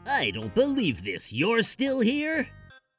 I don't believe this. You're still here?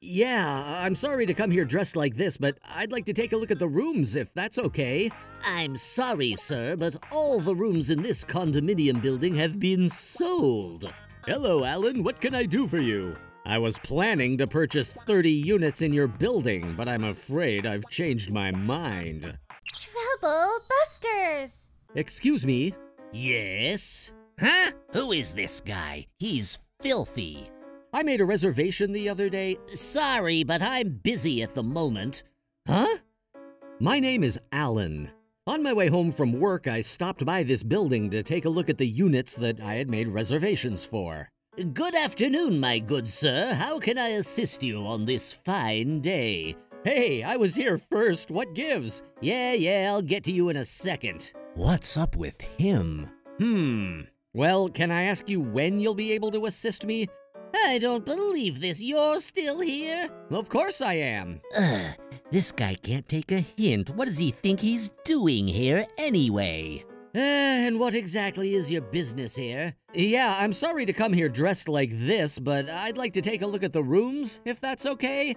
Yeah, I'm sorry to come here dressed like this, but I'd like to take a look at the rooms, if that's okay. I'm sorry, sir, but all the rooms in this condominium building have been sold. Hello, Alan. What can I do for you? I was planning to purchase 30 units in your building, but I'm afraid I've changed my mind. Trouble Busters! Excuse me? Yes? Huh? Who is this guy? He's filthy. I made a reservation the other day. Sorry, but I'm busy at the moment. Huh? My name is Alan. On my way home from work, I stopped by this building to take a look at the units that I had made reservations for. Good afternoon, my good sir. How can I assist you on this fine day? Hey, I was here first. What gives? Yeah, I'll get to you in a second. What's up with him? Well, can I ask you when you'll be able to assist me? I don't believe this. You're still here? Of course I am. This guy can't take a hint. What does he think he's doing here anyway? And what exactly is your business here? Yeah, I'm sorry to come here dressed like this, but I'd like to take a look at the rooms, if that's okay.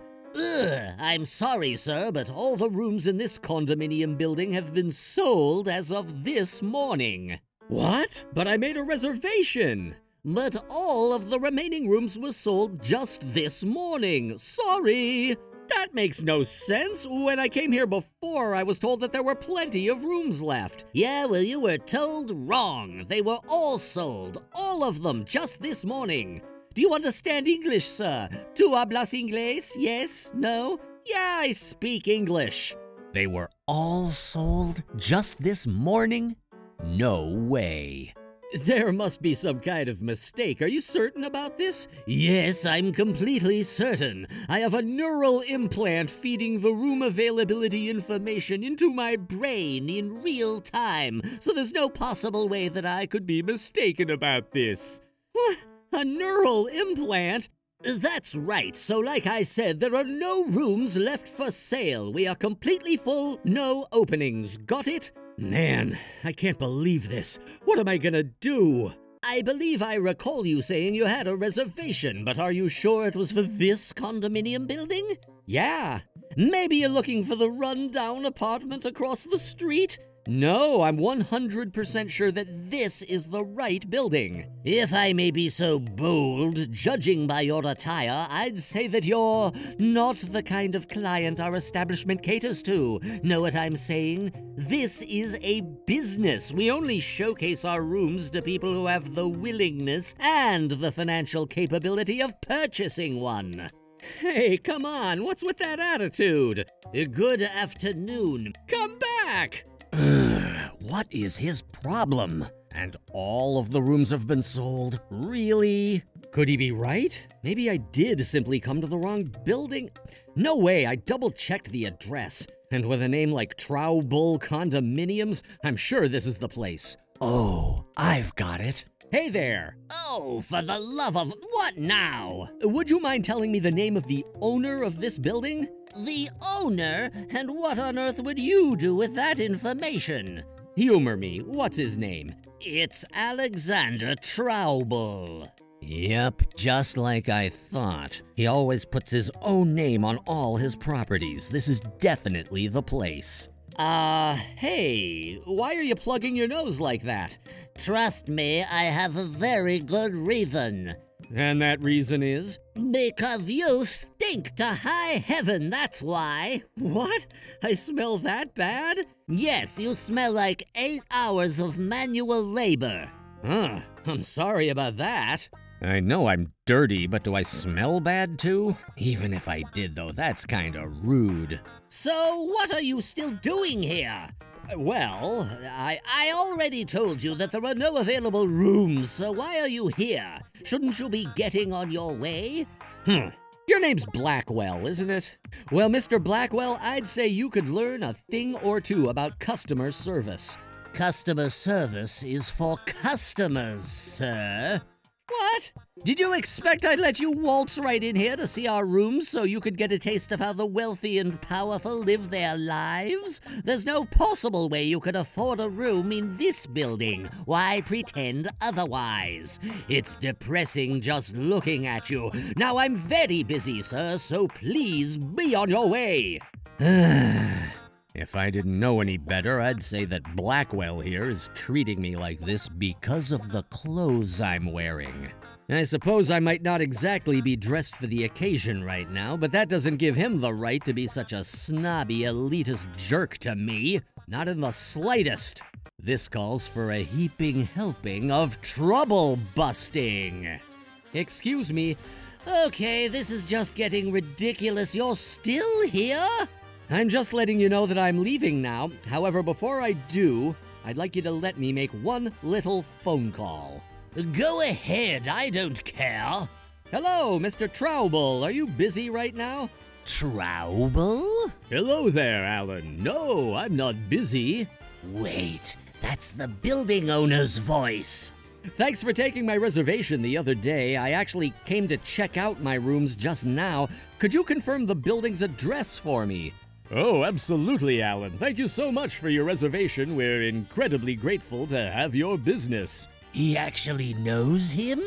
I'm sorry, sir, but all the rooms in this condominium building have been sold as of this morning. What? But I made a reservation. But all of the remaining rooms were sold just this morning. Sorry. That makes no sense. When I came here before, I was told that there were plenty of rooms left. Yeah, well, you were told wrong. They were all sold. All of them, just this morning. Do you understand English, sir? Tu hablas inglés? Yes? No? Yeah, I speak English. They were all sold just this morning? No way. There must be some kind of mistake. Are you certain about this? Yes, I'm completely certain. I have a neural implant feeding the room availability information into my brain in real time, so there's no possible way that I could be mistaken about this. What? A neural implant? That's right. So like I said, there are no rooms left for sale. We are completely full, no openings. Got it? Man, I can't believe this. What am I gonna do? I believe I recall you saying you had a reservation, but are you sure it was for this condominium building? Yeah. Maybe you're looking for the rundown apartment across the street? No, I'm 100% sure that this is the right building. If I may be so bold, judging by your attire, I'd say that you're not the kind of client our establishment caters to. Know what I'm saying? This is a business. We only showcase our rooms to people who have the willingness and the financial capability of purchasing one. Hey, come on, what's with that attitude? Good afternoon. Come back! What is his problem? And all of the rooms have been sold? Really? Could he be right? Maybe I did simply come to the wrong building. No way, I double-checked the address. And with a name like Trowbull Condominiums, I'm sure this is the place. Oh, I've got it. Hey there! Oh, for the love of... What now? Would you mind telling me the name of the owner of this building? The owner? And what on earth would you do with that information? Humor me. What's his name? It's Alexander Trowbull. Yep, just like I thought. He always puts his own name on all his properties. This is definitely the place. Hey, why are you plugging your nose like that? Trust me, I have a very good reason. And that reason is? Because you stink to high heaven, that's why. What? I smell that bad? Yes, you smell like 8 hours of manual labor. I'm sorry about that. I know I'm dirty, but do I smell bad too? Even if I did though, that's kinda rude. So what are you still doing here? Well, I already told you that there are no available rooms, so why are you here? Shouldn't you be getting on your way? Your name's Blackwell, isn't it? Well, Mr. Blackwell, I'd say you could learn a thing or two about customer service. Customer service is for customers, sir. What? Did you expect I'd let you waltz right in here to see our rooms so you could get a taste of how the wealthy and powerful live their lives? There's no possible way you could afford a room in this building. Why pretend otherwise? It's depressing just looking at you. Now I'm very busy, sir, so please be on your way. If I didn't know any better, I'd say that Blackwell here is treating me like this because of the clothes I'm wearing. I suppose I might not exactly be dressed for the occasion right now, but that doesn't give him the right to be such a snobby, elitist jerk to me. Not in the slightest. This calls for a heaping helping of trouble busting. Excuse me. Okay, this is just getting ridiculous. You're still here? I'm just letting you know that I'm leaving now. However, before I do, I'd like you to let me make one little phone call. Go ahead, I don't care. Hello, Mr. Trouble. Are you busy right now? Trouble? Hello there, Alan. No, I'm not busy. Wait, that's the building owner's voice. Thanks for taking my reservation the other day. I actually came to check out my rooms just now. Could you confirm the building's address for me? Oh, absolutely, Alan. Thank you so much for your reservation. We're incredibly grateful to have your business. He actually knows him?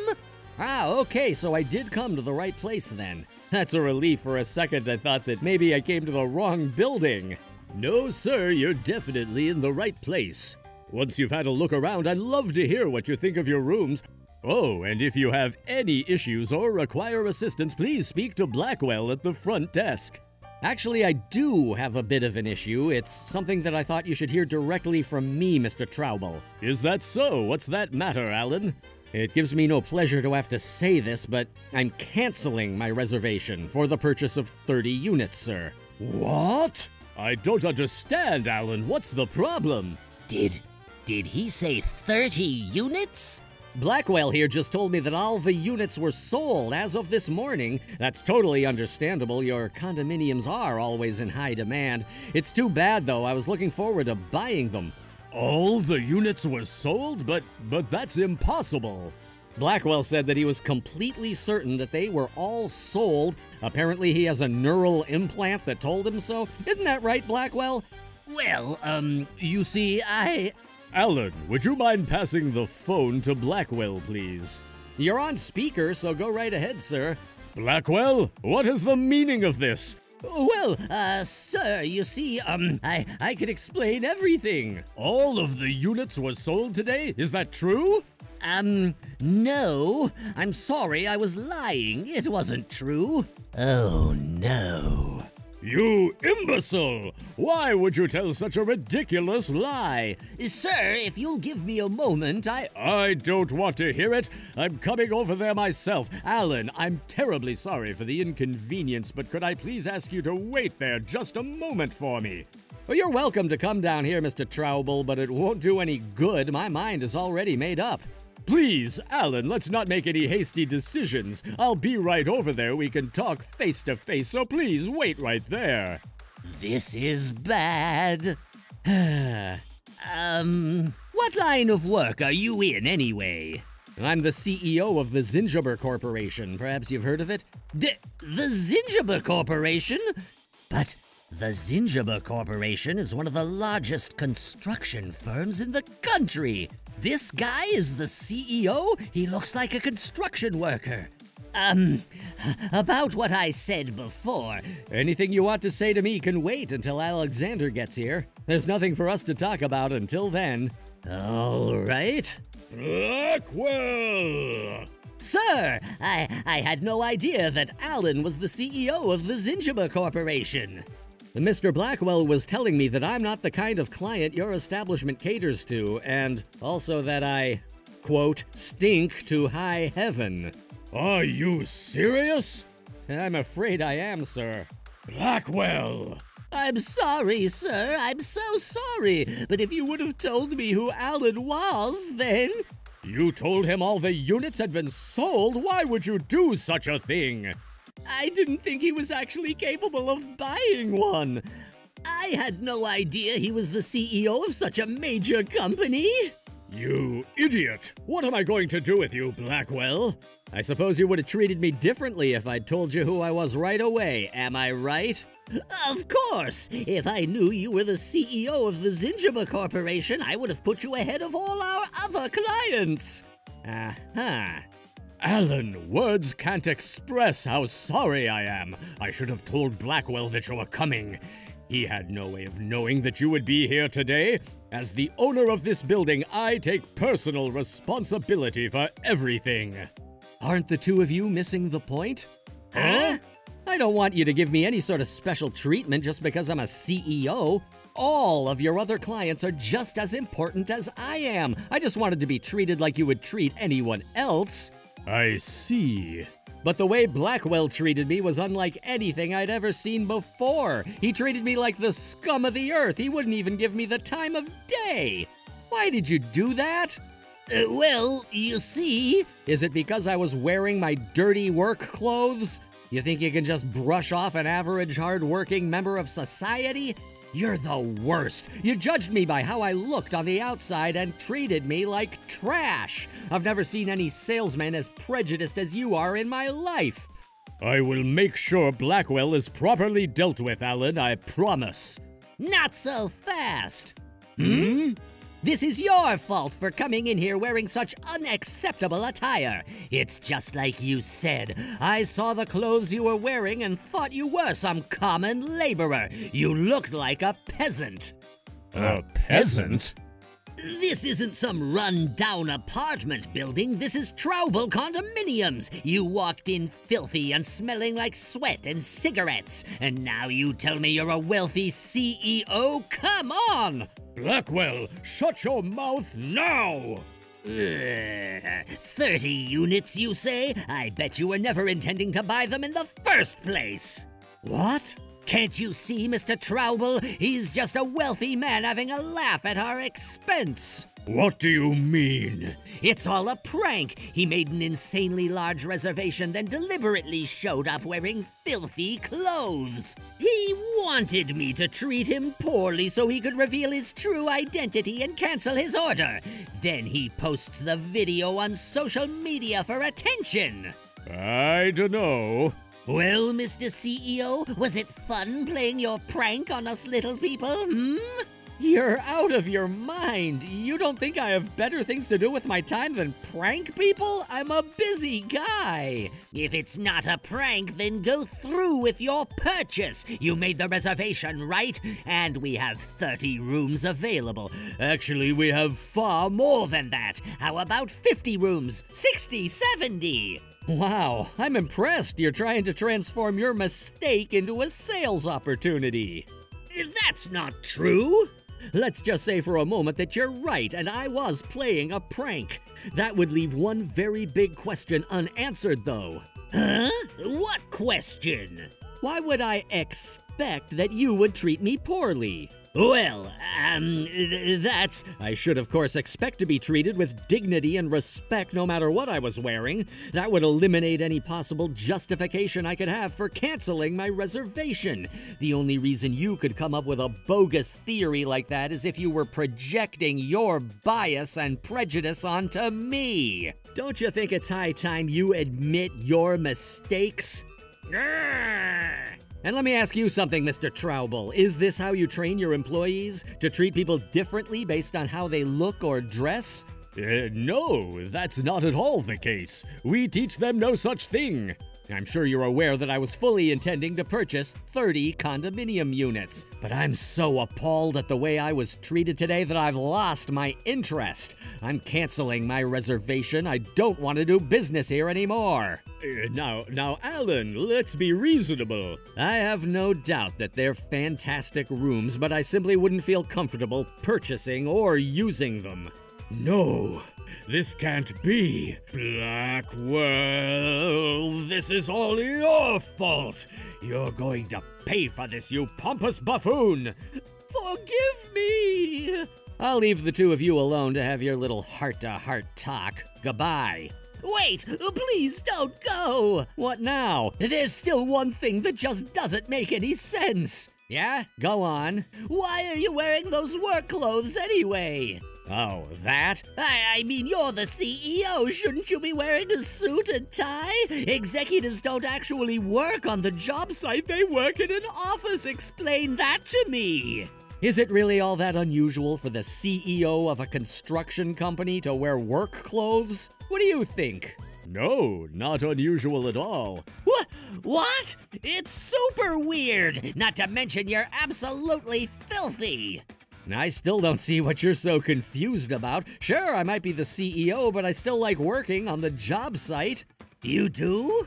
Ah, okay, so I did come to the right place then. That's a relief. For a second I thought that maybe I came to the wrong building. No, sir, you're definitely in the right place. Once you've had a look around, I'd love to hear what you think of your rooms. Oh, and if you have any issues or require assistance, please speak to Blackwell at the front desk. Actually, I do have a bit of an issue. It's something that I thought you should hear directly from me, Mr. Trouble. Is that so? What's that matter, Alan? It gives me no pleasure to have to say this, but I'm canceling my reservation for the purchase of 30 units, sir. What? I don't understand, Alan. What's the problem? Did he say 30 units? Blackwell here just told me that all the units were sold as of this morning. That's totally understandable. Your condominiums are always in high demand. It's too bad, though. I was looking forward to buying them. All the units were sold? But that's impossible. Blackwell said that he was completely certain that they were all sold. Apparently he has a neural implant that told him so. Isn't that right, Blackwell? Well, you see, Alan, would you mind passing the phone to Blackwell, please? You're on speaker, so go right ahead, sir. Blackwell, what is the meaning of this? Well, sir, you see, I can explain everything. All of the units were sold today? Is that true? No. I'm sorry, I was lying. It wasn't true. Oh, no. You imbecile! Why would you tell such a ridiculous lie? Sir, if you'll give me a moment, I don't want to hear it. I'm coming over there myself. Alan, I'm terribly sorry for the inconvenience, but could I please ask you to wait there just a moment for me? Well, you're welcome to come down here, Mr. Trouble, but it won't do any good. My mind is already made up. Please, Alan, let's not make any hasty decisions. I'll be right over there. We can talk face to face, so please wait right there. This is bad. What line of work are you in anyway? I'm the CEO of the Zingiber Corporation. Perhaps you've heard of it? The Zingiber Corporation? But the Zingiber Corporation is one of the largest construction firms in the country. This guy is the CEO? He looks like a construction worker. About what I said before. Anything you want to say to me can wait until Alexander gets here. There's nothing for us to talk about until then. All right. Blackwell! Sir, I had no idea that Alan was the CEO of the Zingiber Corporation. Mr. Blackwell was telling me that I'm not the kind of client your establishment caters to, and also that I, quote, stink to high heaven. Are you serious? I'm afraid I am, sir. Blackwell! I'm sorry, sir. I'm so sorry. But if you would have told me who Alan was, then... You told him all the units had been sold? Why would you do such a thing? I didn't think he was actually capable of buying one. I had no idea he was the CEO of such a major company. You idiot! What am I going to do with you, Blackwell? I suppose you would have treated me differently if I'd told you who I was right away, am I right? Of course! If I knew you were the CEO of the Zinjaba Corporation, I would have put you ahead of all our other clients! Alan, words can't express how sorry I am. I should have told Blackwell that you were coming. He had no way of knowing that you would be here today. As the owner of this building, I take personal responsibility for everything. Aren't the two of you missing the point? Huh? I don't want you to give me any sort of special treatment just because I'm a CEO. All of your other clients are just as important as I am. I just wanted to be treated like you would treat anyone else. I see. But the way Blackwell treated me was unlike anything I'd ever seen before. He treated me like the scum of the earth. He wouldn't even give me the time of day. Why did you do that? Well, you see... Is it because I was wearing my dirty work clothes? You think you can just brush off an average, hard-working member of society? You're the worst. You judged me by how I looked on the outside and treated me like trash. I've never seen any salesman as prejudiced as you are in my life. I will make sure Blackwell is properly dealt with, Alan, I promise. Not so fast. This is your fault for coming in here wearing such unacceptable attire. It's just like you said. I saw the clothes you were wearing and thought you were some common laborer. You looked like a peasant. A peasant? This isn't some run-down apartment building. This is Traubel condominiums. You walked in filthy and smelling like sweat and cigarettes. And now you tell me you're a wealthy CEO? Come on! Blackwell, shut your mouth now! 30 units, you say? I bet you were never intending to buy them in the first place. What? Can't you see, Mr. Traubel? He's just a wealthy man having a laugh at our expense. What do you mean? It's all a prank. He made an insanely large reservation, then deliberately showed up wearing filthy clothes. He wanted me to treat him poorly so he could reveal his true identity and cancel his order. Then he posts the video on social media for attention. I dunno. Well, Mr. CEO, was it fun playing your prank on us little people, You're out of your mind. You don't think I have better things to do with my time than prank people? I'm a busy guy. If it's not a prank, then go through with your purchase. You made the reservation, right? And we have 30 rooms available. Actually, we have far more than that. How about 50 rooms? 60, 70? Wow, I'm impressed. You're trying to transform your mistake into a sales opportunity. That's not true. Let's just say for a moment that you're right and I was playing a prank. That would leave one very big question unanswered, though. Huh? What question? Why would I expect that you would treat me poorly? Well, that's... I should, of course, expect to be treated with dignity and respect no matter what I was wearing. That would eliminate any possible justification I could have for canceling my reservation. The only reason you could come up with a bogus theory like that is if you were projecting your bias and prejudice onto me. Don't you think it's high time you admit your mistakes? And let me ask you something, Mr. Traubel. Is this how you train your employees? To treat people differently based on how they look or dress? No, that's not at all the case. We teach them no such thing. I'm sure you're aware that I was fully intending to purchase 30 condominium units, but I'm so appalled at the way I was treated today that I've lost my interest. I'm canceling my reservation. I don't want to do business here anymore. Now, Alan, let's be reasonable. I have no doubt that they're fantastic rooms, but I simply wouldn't feel comfortable purchasing or using them. No, this can't be. Blackwell, this is all your fault. You're going to pay for this, you pompous buffoon. Forgive me. I'll leave the two of you alone to have your little heart-to-heart talk. Goodbye. Wait, please don't go. What now? There's still one thing that just doesn't make any sense. Yeah? Go on. Why are you wearing those work clothes anyway? Oh, that? I mean, you're the CEO. Shouldn't you be wearing a suit and tie? Executives don't actually work on the job site. They work in an office. Explain that to me. Is it really all that unusual for the CEO of a construction company to wear work clothes? What do you think? No, not unusual at all. What? It's super weird. Not to mention you're absolutely filthy. I still don't see what you're so confused about. Sure, I might be the CEO, but I still like working on the job site. You do?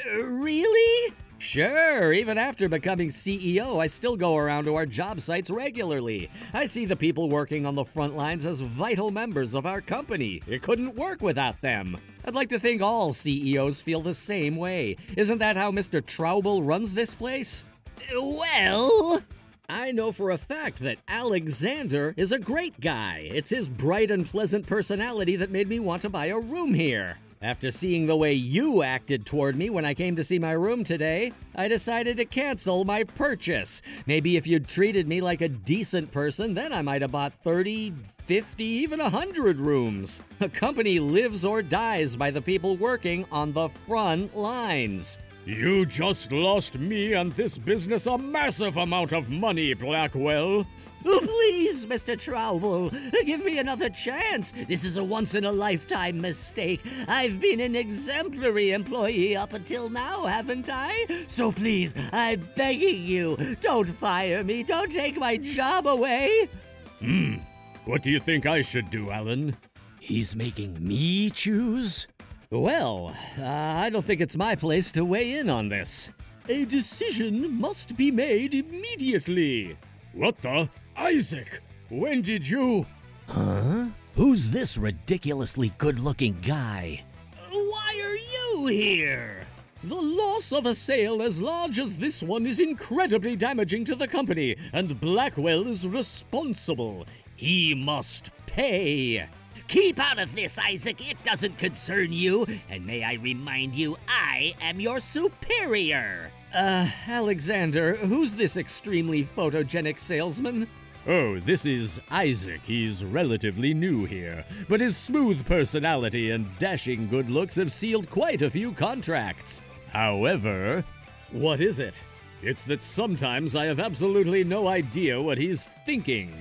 Really? Sure, even after becoming CEO, I still go around to our job sites regularly. I see the people working on the front lines as vital members of our company. It couldn't work without them. I'd like to think all CEOs feel the same way. Isn't that how Mr. Traubel runs this place? Well, I know for a fact that Alexander is a great guy. It's his bright and pleasant personality that made me want to buy a room here. After seeing the way you acted toward me when I came to see my room today, I decided to cancel my purchase. Maybe if you'd treated me like a decent person, then I might have bought 30, 50, even 100 rooms. A company lives or dies by the people working on the front lines. You just lost me and this business a massive amount of money, Blackwell. Oh, please, Mr. Traubel, give me another chance. This is a once-in-a-lifetime mistake. I've been an exemplary employee up until now, haven't I? So please, I'm begging you, don't fire me. Don't take my job away. What do you think I should do, Alan? He's making me choose? Well, I don't think it's my place to weigh in on this. A decision must be made immediately. What the? Isaac, when did you... Huh? Who's this ridiculously good-looking guy? Why are you here? The loss of a sale as large as this one is incredibly damaging to the company, and Blackwell is responsible. He must pay. Keep out of this, Isaac. It doesn't concern you. And may I remind you, I am your superior. Alexander, who's this extremely photogenic salesman? Oh, this is Isaac. He's relatively new here, but his smooth personality and dashing good looks have sealed quite a few contracts. However... What is it? It's that sometimes I have absolutely no idea what he's thinking.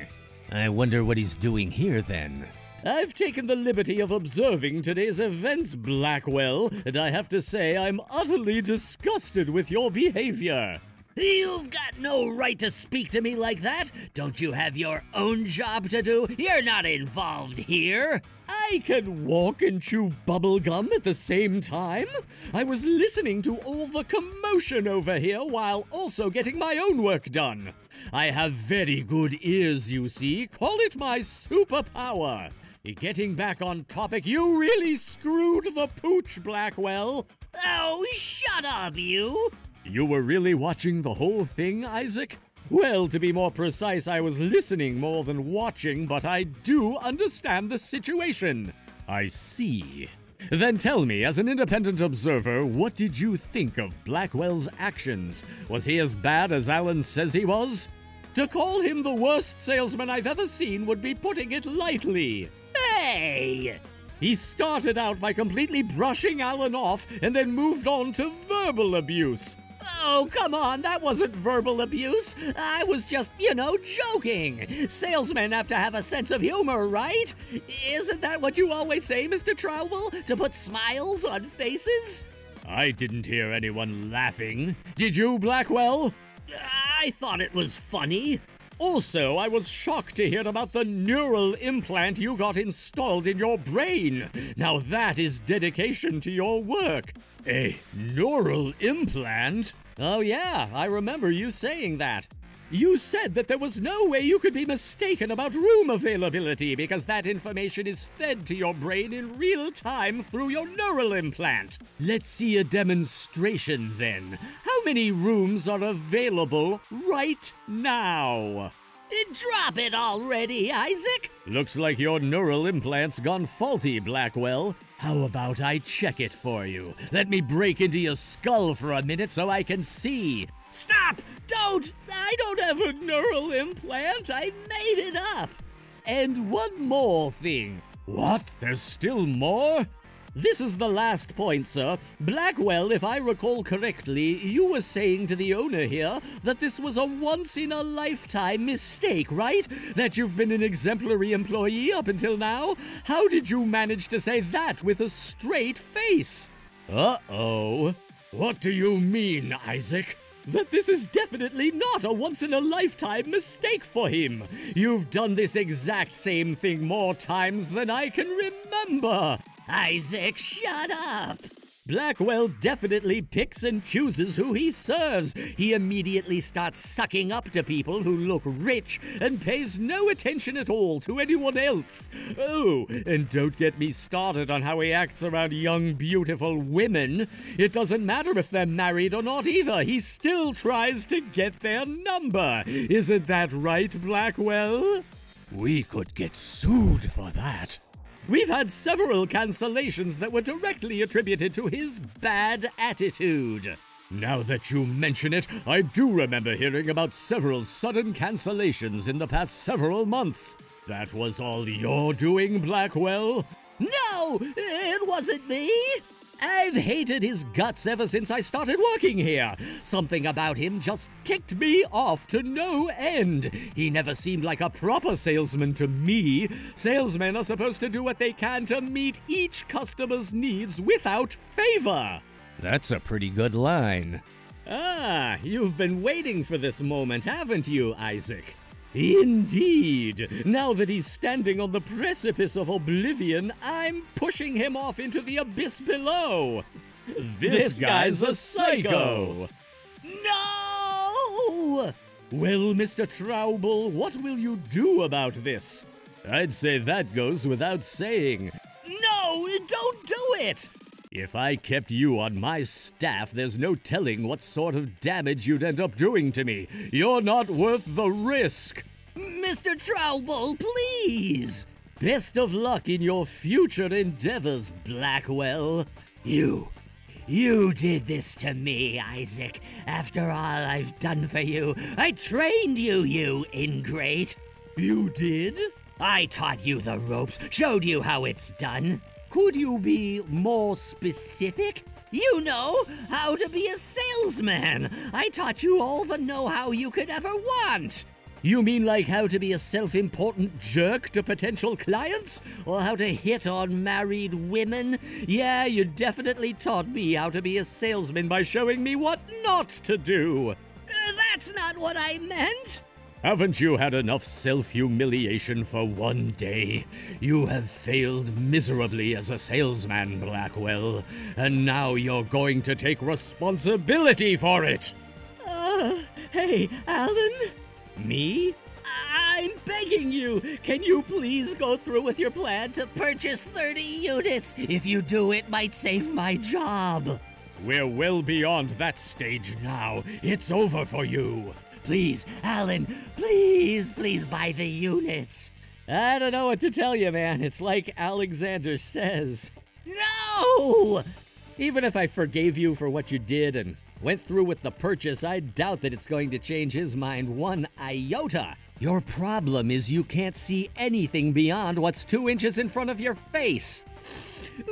I wonder what he's doing here, then. I've taken the liberty of observing today's events, Blackwell, and I have to say I'm utterly disgusted with your behavior. You've got no right to speak to me like that. Don't you have your own job to do? You're not involved here. I can walk and chew bubble gum at the same time. I was listening to all the commotion over here while also getting my own work done. I have very good ears, you see. Call it my superpower. Getting back on topic, you really screwed the pooch, Blackwell. Oh, shut up, you. You were really watching the whole thing, Isaac? Well, to be more precise, I was listening more than watching, but I do understand the situation. I see. Then tell me, as an independent observer, what did you think of Blackwell's actions? Was he as bad as Alan says he was? To call him the worst salesman I've ever seen would be putting it lightly. Hey! He started out by completely brushing Alan off and then moved on to verbal abuse. Oh, come on, that wasn't verbal abuse. I was just, joking. Salesmen have to have a sense of humor, right? Isn't that what you always say, Mr. Traubel? To put smiles on faces? I didn't hear anyone laughing. Did you, Blackwell? I thought it was funny. Also, I was shocked to hear about the neural implant you got installed in your brain. Now that is dedication to your work. A neural implant? Oh yeah, I remember you saying that. You said that there was no way you could be mistaken about room availability because that information is fed to your brain in real time through your neural implant. Let's see a demonstration then. How many rooms are available right now? Drop it already, Isaac. Looks like your neural implant's gone faulty, Blackwell. How about I check it for you? Let me break into your skull for a minute so I can see. Stop! Don't! I don't have a neural implant. I made it up. and one more thing. What? There's still more? This is the last point, sir. Blackwell, if I recall correctly, you were saying to the owner here that this was a once-in-a-lifetime mistake, right? That you've been an exemplary employee up until now? How did you manage to say that with a straight face? Uh-oh. What do you mean, Isaac? That this is definitely not a once-in-a-lifetime mistake for him. You've done this exact same thing more times than I can remember. Isaac, shut up! Blackwell definitely picks and chooses who he serves. He immediately starts sucking up to people who look rich and pays no attention at all to anyone else. Oh, and don't get me started on how he acts around young, beautiful women. It doesn't matter if they're married or not either. He still tries to get their number. Isn't that right, Blackwell? We could get sued for that. We've had several cancellations that were directly attributed to his bad attitude. Now that you mention it, I do remember hearing about several sudden cancellations in the past several months. That was all your doing, Blackwell? No, it wasn't me. I've hated his guts ever since I started working here. Something about him just ticked me off to no end. He never seemed like a proper salesman to me. Salesmen are supposed to do what they can to meet each customer's needs without favor. That's a pretty good line. Ah, you've been waiting for this moment, haven't you, Isaac? Indeed. Now that he's standing on the precipice of oblivion, I'm pushing him off into the abyss below. This guy's a psycho. No! Well, Mr. Trouble, what will you do about this? I'd say that goes without saying. No, don't do it! If I kept you on my staff, there's no telling what sort of damage you'd end up doing to me. You're not worth the risk. Mr. Trouble, please! Best of luck in your future endeavors, Blackwell. You did this to me, Isaac. After all I've done for you, I trained you, you ingrate. You did? I taught you the ropes, showed you how it's done. Could you be more specific? You know how to be a salesman. I taught you all the know-how you could ever want. You mean like how to be a self-important jerk to potential clients? Or how to hit on married women? Yeah, you definitely taught me how to be a salesman by showing me what not to do. That's not what I meant. Haven't you had enough self-humiliation for one day? You have failed miserably as a salesman, Blackwell, and now you're going to take responsibility for it! Hey, Alan? Me? I'm begging you! Can you please go through with your plan to Purchase 30 units. If you do, it might save my job. We're well beyond that stage now. It's over for you. Please, Alan, please buy the units. I don't know what to tell you, man. It's like Alexander says. No! Even if I forgave you for what you did and went through with the purchase, I doubt that it's going to change his mind one iota. Your problem is you can't see anything beyond what's 2 inches in front of your face.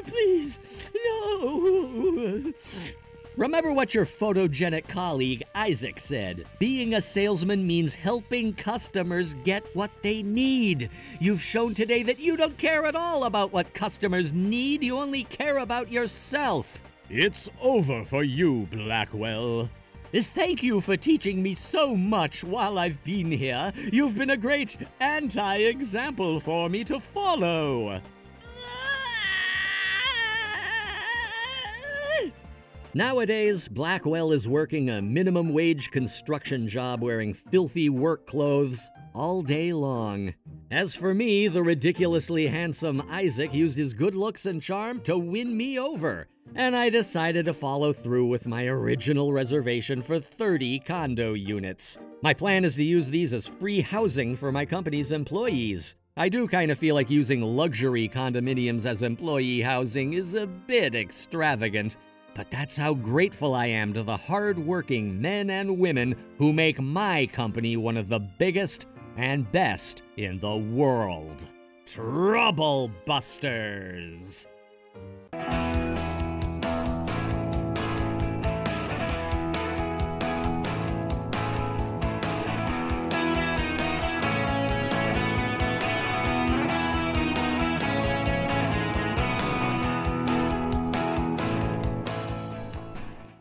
Please, no! Remember what your photogenic colleague Isaac said. Being a salesman means helping customers get what they need. You've shown today that you don't care at all about what customers need. You only care about yourself. It's over for you, Blackwell. Thank you for teaching me so much while I've been here. You've been a great anti-example for me to follow. Nowadays, Blackwell is working a minimum wage construction job wearing filthy work clothes all day long. As for me, the ridiculously handsome Isaac used his good looks and charm to win me over, and I decided to follow through with my original reservation for 30 condo units. My plan is to use these as free housing for my company's employees. I do kind of feel like using luxury condominiums as employee housing is a bit extravagant, but that's how grateful I am to the hard-working men and women who make my company one of the biggest, and best in the world. Trouble Busters!